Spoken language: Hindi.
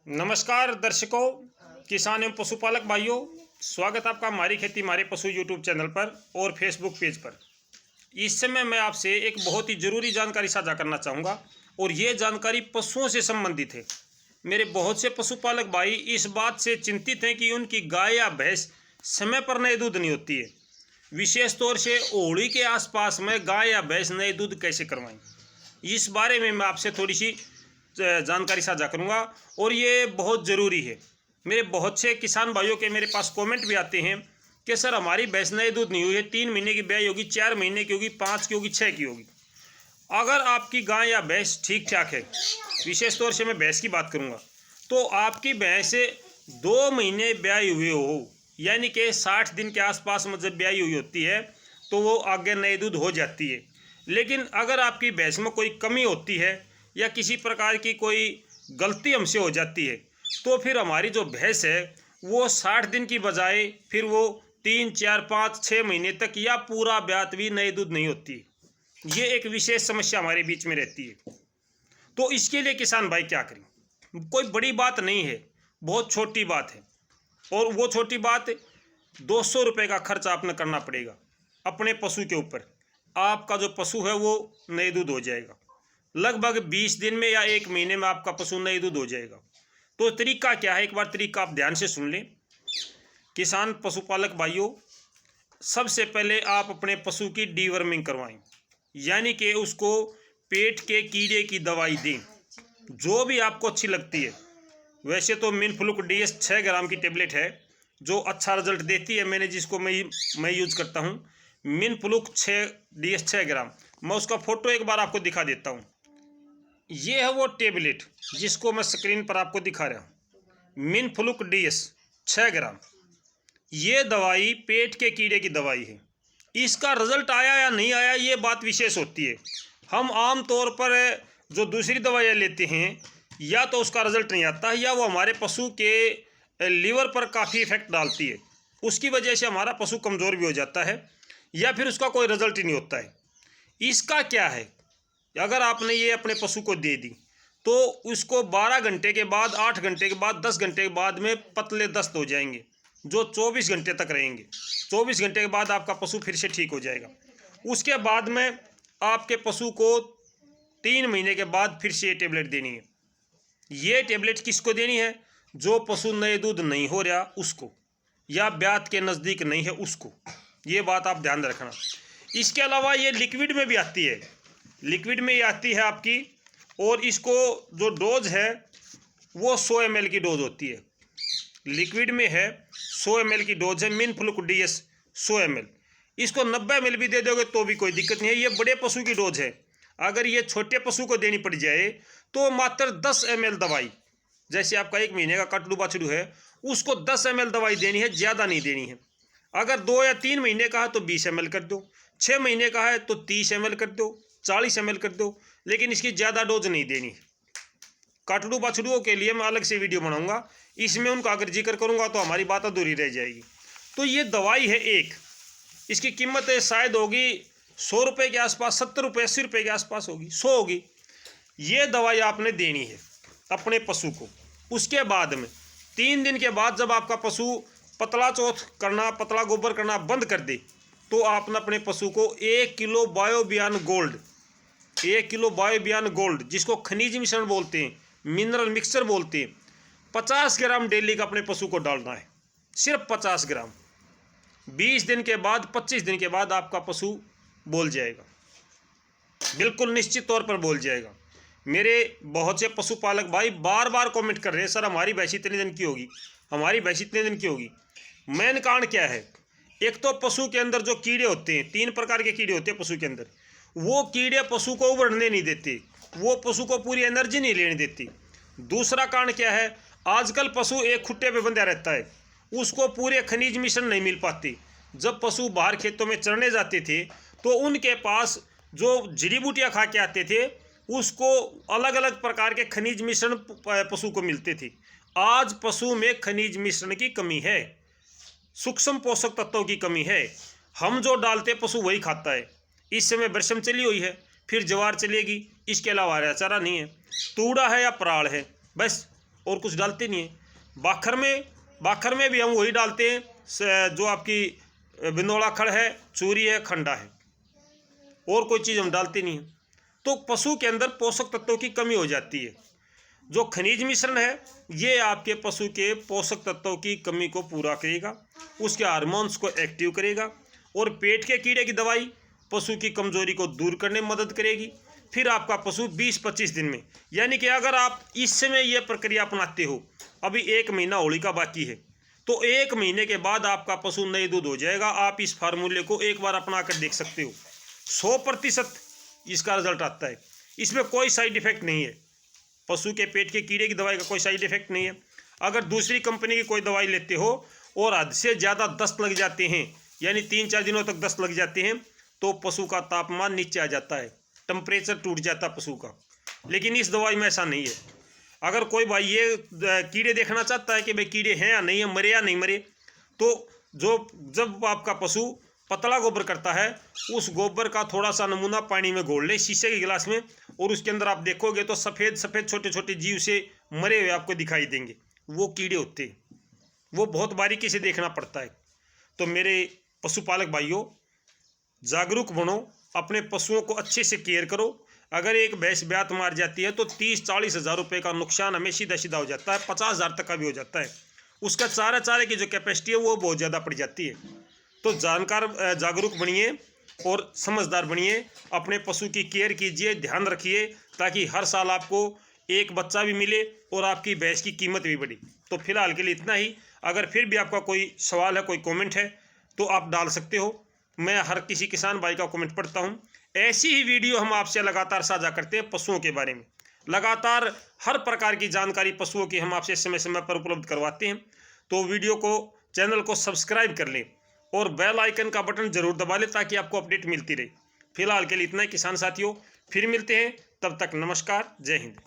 नमस्कार दर्शकों, किसान एवं पशुपालक भाइयों, स्वागत है आपका हमारी खेती हमारे पशु यूट्यूब चैनल पर और फेसबुक पेज पर। इस समय मैं आपसे एक बहुत ही ज़रूरी जानकारी साझा करना चाहूँगा और ये जानकारी पशुओं से संबंधित है। मेरे बहुत से पशुपालक भाई इस बात से चिंतित हैं कि उनकी गाय या भैंस समय पर नए दूध नहीं होती है। विशेष तौर से होली के आसपास में गाय या भैंस नए दूध कैसे करवाएं, इस बारे में मैं आपसे थोड़ी सी जानकारी साझा करूंगा और ये बहुत ज़रूरी है। मेरे बहुत से किसान भाइयों के मेरे पास कमेंट भी आते हैं कि सर हमारी भैंस नए दूध नहीं हुई है, 3 महीने की ब्याई होगी, 4 महीने की होगी, 5 की होगी, 6 की होगी। अगर आपकी गाय या भैंस ठीक ठाक है, विशेष तौर से मैं भैंस की बात करूँगा, तो आपकी भैंस 2 महीने ब्याई हुए हो, यानी कि 60 दिन के आसपास में जब ब्याई हुई होती है तो वो आगे नए दूध हो जाती है। लेकिन अगर आपकी भैंस में कोई कमी होती है या किसी प्रकार की कोई गलती हमसे हो जाती है तो फिर हमारी जो भैंस है वो 60 दिन की बजाय फिर वो 3, 4, 5, 6 महीने तक या पूरा ब्यात भी नए दूध नहीं होती। ये एक विशेष समस्या हमारे बीच में रहती है। तो इसके लिए किसान भाई क्या करें? कोई बड़ी बात नहीं है, बहुत छोटी बात है। और वो छोटी बात 200 रुपये का खर्च आपने करना पड़ेगा अपने पशु के ऊपर। आपका जो पशु है वो नए दूध हो जाएगा। लगभग 20 दिन में या 1 महीने में आपका पशु नए दूध हो जाएगा। तो तरीका क्या है, एक बार तरीका आप ध्यान से सुन लें। किसान पशुपालक भाइयों, सबसे पहले आप अपने पशु की डीवर्मिंग करवाएं, यानी कि उसको पेट के कीड़े की दवाई दें, जो भी आपको अच्छी लगती है। वैसे तो मिनफ्लुक DS 6 ग्राम की टेबलेट है जो अच्छा रिजल्ट देती है। मैंने जिसको मैं यूज करता हूँ, मिनफ्लुक DS 6 ग्राम। मैं उसका फ़ोटो एक बार आपको दिखा देता हूँ। ये है वो टेबलेट जिसको मैं स्क्रीन पर आपको दिखा रहा हूँ, मिनफ्लुक DS 6 ग्राम। ये दवाई पेट के कीड़े की दवाई है। इसका रिजल्ट आया या नहीं आया ये बात विशेष होती है। हम आम तौर पर जो दूसरी दवाइयाँ लेते हैं या तो उसका रिजल्ट नहीं आता है या वो हमारे पशु के लीवर पर काफ़ी इफेक्ट डालती है। उसकी वजह से हमारा पशु कमज़ोर भी हो जाता है या फिर उसका कोई रिजल्ट ही नहीं होता है। इसका क्या है, अगर आपने ये अपने पशु को दे दी तो उसको 12 घंटे के बाद, 8 घंटे के बाद, 10 घंटे के बाद में पतले दस्त हो जाएंगे जो 24 घंटे तक रहेंगे। 24 घंटे के बाद आपका पशु फिर से ठीक हो जाएगा। उसके बाद में आपके पशु को 3 महीने के बाद फिर से ये टेबलेट देनी है। ये टेबलेट किसको देनी है? जो पशु नए दूध नहीं हो रहा उसको, या ब्यात के नज़दीक नहीं है उसको। ये बात आप ध्यान रखना। इसके अलावा ये लिक्विड में भी आती है, लिक्विड में ये आती है आपकी, और इसको जो डोज है वो 100 ml की डोज होती है। लिक्विड में है 100 ml की डोज है, मिनफ्लुक DS 100 ml। इसको 90 ml भी दे दोगे तो भी कोई दिक्कत नहीं है। ये बड़े पशु की डोज है। अगर ये छोटे पशु को देनी पड़ जाए तो मात्र 10 ml दवाई, जैसे आपका 1 महीने का कटलू बाछड़ू है उसको 10 ml दवाई देनी है, ज़्यादा नहीं देनी है। अगर 2 या 3 महीने का है तो 20 ml कर दो, 6 महीने का है तो 30 ml कर दो, 40 ml कर दो, लेकिन इसकी ज़्यादा डोज नहीं देनी। काटड़ू बाछड़ुओं के लिए मैं अलग से वीडियो बनाऊंगा, इसमें उनका अगर जिक्र करूंगा तो हमारी बात अधूरी रह जाएगी। तो ये दवाई है एक, इसकी कीमत शायद होगी 100 रुपये के आसपास, 70 रुपये, 80 रुपये के आसपास होगी, 100 होगी। ये दवाई आपने देनी है अपने पशु को। उसके बाद में 3 दिन के बाद जब आपका पशु पतला चौथ करना, पतला गोबर करना बंद कर दे तो आपने अपने पशु को 1 किलो बायोबियान गोल्ड, 1 किलो बायोबियान गोल्ड जिसको खनिज मिश्रण बोलते हैं, मिनरल मिक्सचर बोलते हैं, 50 ग्राम डेली का अपने पशु को डालना है, सिर्फ 50 ग्राम। 20 दिन के बाद, 25 दिन के बाद आपका पशु बोल जाएगा, बिल्कुल निश्चित तौर पर बोल जाएगा। मेरे बहुत से पशुपालक भाई बार बार कमेंट कर रहे हैं, सर हमारी भैंस इतने दिन की होगी, हमारी भैंस इतने दिन की होगी। मेन कारण क्या है? एक तो पशु के अंदर जो कीड़े होते हैं, 3 प्रकार के कीड़े होते हैं पशु के अंदर, वो कीड़े पशु को उबरने नहीं देते, वो पशु को पूरी एनर्जी नहीं लेने देती। दूसरा कारण क्या है? आजकल पशु एक खुट्टे पे बंधा रहता है, उसको पूरे खनिज मिश्रण नहीं मिल पाते। जब पशु बाहर खेतों में चरने जाते थे तो उनके पास जो जड़ी बूटियाँ खा के आते थे उसको अलग अलग प्रकार के खनिज मिश्रण पशु को मिलते थे। आज पशु में खनिज मिश्रण की कमी है, सूक्ष्म पोषक तत्वों की कमी है। हम जो डालते पशु वही खाता है। इस समय बरसम चली हुई है, फिर ज्वार चलेगी, इसके अलावा हरा चारा नहीं है, तूड़ा है या पराल है बस, और कुछ डालते नहीं है। बाखर में भी हम वही डालते हैं जो आपकी बिंदोड़ा खड़ है, चूरी है, खंडा है, और कोई चीज़ हम डालते नहीं हैं। तो पशु के अंदर पोषक तत्वों की कमी हो जाती है। जो खनिज मिश्रण है ये आपके पशु के पोषक तत्वों की कमी को पूरा करेगा, उसके हार्मोन्स को एक्टिव करेगा, और पेट के कीड़े की दवाई पशु की कमजोरी को दूर करने में मदद करेगी। फिर आपका पशु 20-25 दिन में, यानी कि अगर आप इस समय ये प्रक्रिया अपनाते हो, अभी 1 महीना होली का बाकी है, तो 1 महीने के बाद आपका पशु नए दूध हो जाएगा। आप इस फार्मूले को एक बार अपना कर देख सकते हो, 100% इसका रिजल्ट आता है। इसमें कोई साइड इफेक्ट नहीं है, पशु के पेट के कीड़े की दवाई का कोई साइड इफेक्ट नहीं है। अगर दूसरी कंपनी की कोई दवाई लेते हो और हद से ज़्यादा दस्त लग जाते हैं, यानी 3-4 दिनों तक दस्त लग जाते हैं, तो पशु का तापमान नीचे आ जाता है, टेम्परेचर टूट जाता है पशु का। लेकिन इस दवाई में ऐसा नहीं है। अगर कोई भाई ये कीड़े देखना चाहता है कि भाई कीड़े हैं या नहीं है, मरे या नहीं मरे, तो जब आपका पशु पतला गोबर करता है, उस गोबर का थोड़ा सा नमूना पानी में घोल ले शीशे के गिलास में, और उसके अंदर आप देखोगे तो सफ़ेद सफ़ेद छोटे छोटे जीव से मरे हुए आपको दिखाई देंगे। वो कीड़े होते हैं, वो बहुत बारीकी से देखना पड़ता है। तो मेरे पशुपालक भाइयों, जागरूक बनो, अपने पशुओं को अच्छे से केयर करो। अगर एक भैंस ब्यात मार जाती है तो 30-40 हज़ार रुपये का नुकसान हमें सीधा सीधा हो जाता है, 50 हज़ार तक का भी हो जाता है। उसका चारे की जो कैपेसिटी है वो बहुत ज़्यादा पड़ जाती है। तो जागरूक बनिए और समझदार बनिए, अपने पशु की केयर कीजिए, ध्यान रखिए, ताकि हर साल आपको एक बच्चा भी मिले और आपकी भैंस की कीमत भी बढ़े। तो फिलहाल के लिए इतना ही। अगर फिर भी आपका कोई सवाल है, कोई कमेंट है, तो आप डाल सकते हो। मैं हर किसी किसान भाई का कमेंट पढ़ता हूँ। ऐसी ही वीडियो हम आपसे लगातार साझा करते हैं पशुओं के बारे में। लगातार हर प्रकार की जानकारी पशुओं की हम आपसे समय समय पर उपलब्ध करवाते हैं। तो वीडियो को, चैनल को सब्सक्राइब कर लें और बेल आइकन का बटन जरूर दबा लें, ताकि आपको अपडेट मिलती रहे। फिलहाल के लिए इतना ही किसान साथियों, फिर मिलते हैं, तब तक नमस्कार, जय हिंद।